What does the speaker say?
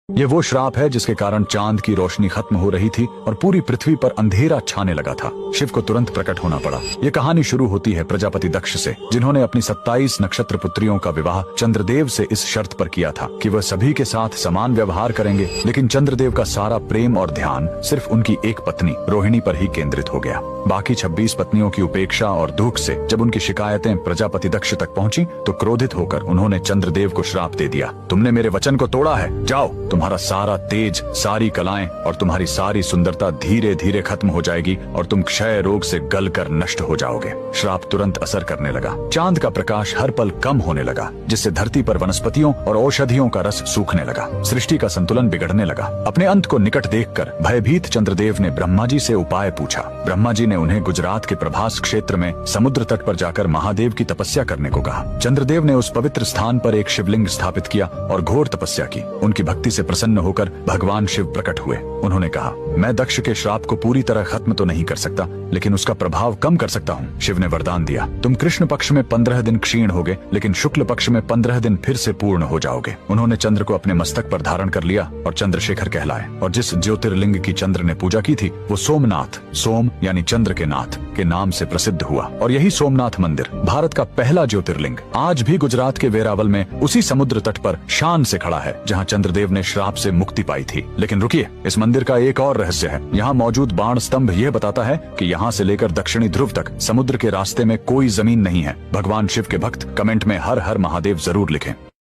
ये वो श्राप है जिसके कारण चांद की रोशनी खत्म हो रही थी और पूरी पृथ्वी पर अंधेरा छाने लगा था। शिव को तुरंत प्रकट होना पड़ा। ये कहानी शुरू होती है प्रजापति दक्ष से, जिन्होंने अपनी 27 नक्षत्र पुत्रियों का विवाह चंद्रदेव से इस शर्त पर किया था कि वह सभी के साथ समान व्यवहार करेंगे। लेकिन चंद्रदेव का सारा प्रेम और ध्यान सिर्फ उनकी एक पत्नी रोहिणी पर ही केंद्रित हो गया। बाकी 26 पत्नियों की उपेक्षा और दुख से जब उनकी शिकायतें प्रजापति दक्ष तक पहुंची तो क्रोधित होकर उन्होंने चंद्रदेव को श्राप दे दिया, तुमने मेरे वचन को तोड़ा है, जाओ, तुम्हारा सारा तेज, सारी कलाएं और तुम्हारी सारी सुंदरता धीरे धीरे खत्म हो जाएगी और तुम क्षय रोग से गलकर नष्ट हो जाओगे। श्राप तुरंत असर करने लगा। चांद का प्रकाश हर पल कम होने लगा, जिससे धरती पर वनस्पतियों और औषधियों का रस सूखने लगा। सृष्टि का संतुलन बिगड़ने लगा। अपने अंत को निकट देखकर भयभीत चंद्रदेव ने ब्रह्मा जी से उपाय पूछा। ब्रह्मा जी ने उन्हें गुजरात के प्रभास क्षेत्र में समुद्र तट पर जाकर महादेव की तपस्या करने को कहा। चंद्रदेव ने उस पवित्र स्थान पर एक शिवलिंग स्थापित किया और घोर तपस्या की। उनकी भक्ति से प्रसन्न होकर भगवान शिव प्रकट हुए। उन्होंने कहा, मैं दक्ष के श्राप को पूरी तरह खत्म तो नहीं कर सकता, लेकिन उसका प्रभाव कम कर सकता हूँ। शिव ने वरदान दिया, तुम कृष्ण पक्ष में 15 दिन क्षीण होगे, लेकिन शुक्ल पक्ष में 15 दिन फिर से पूर्ण हो जाओगे। उन्होंने चंद्र को अपने मस्तक पर धारण कर लिया और चंद्रशेखर कहलाए। और जिस ज्योतिर्लिंग की चंद्र ने पूजा की थी वो सोमनाथ, सोम यानी चंद्र के नाथ के नाम से प्रसिद्ध हुआ। और यही सोमनाथ मंदिर भारत का पहला ज्योतिर्लिंग आज भी गुजरात के वेरावल में उसी समुद्र तट पर शान से खड़ा है जहाँ चंद्रदेव ने श्राप से मुक्ति पाई थी। लेकिन रुकिए, इस मंदिर का एक और रहस्य है। यहाँ मौजूद बाण स्तंभ यह बताता है कि यहाँ से लेकर दक्षिणी ध्रुव तक समुद्र के रास्ते में कोई जमीन नहीं है। भगवान शिव के भक्त कमेंट में हर हर महादेव जरूर लिखें।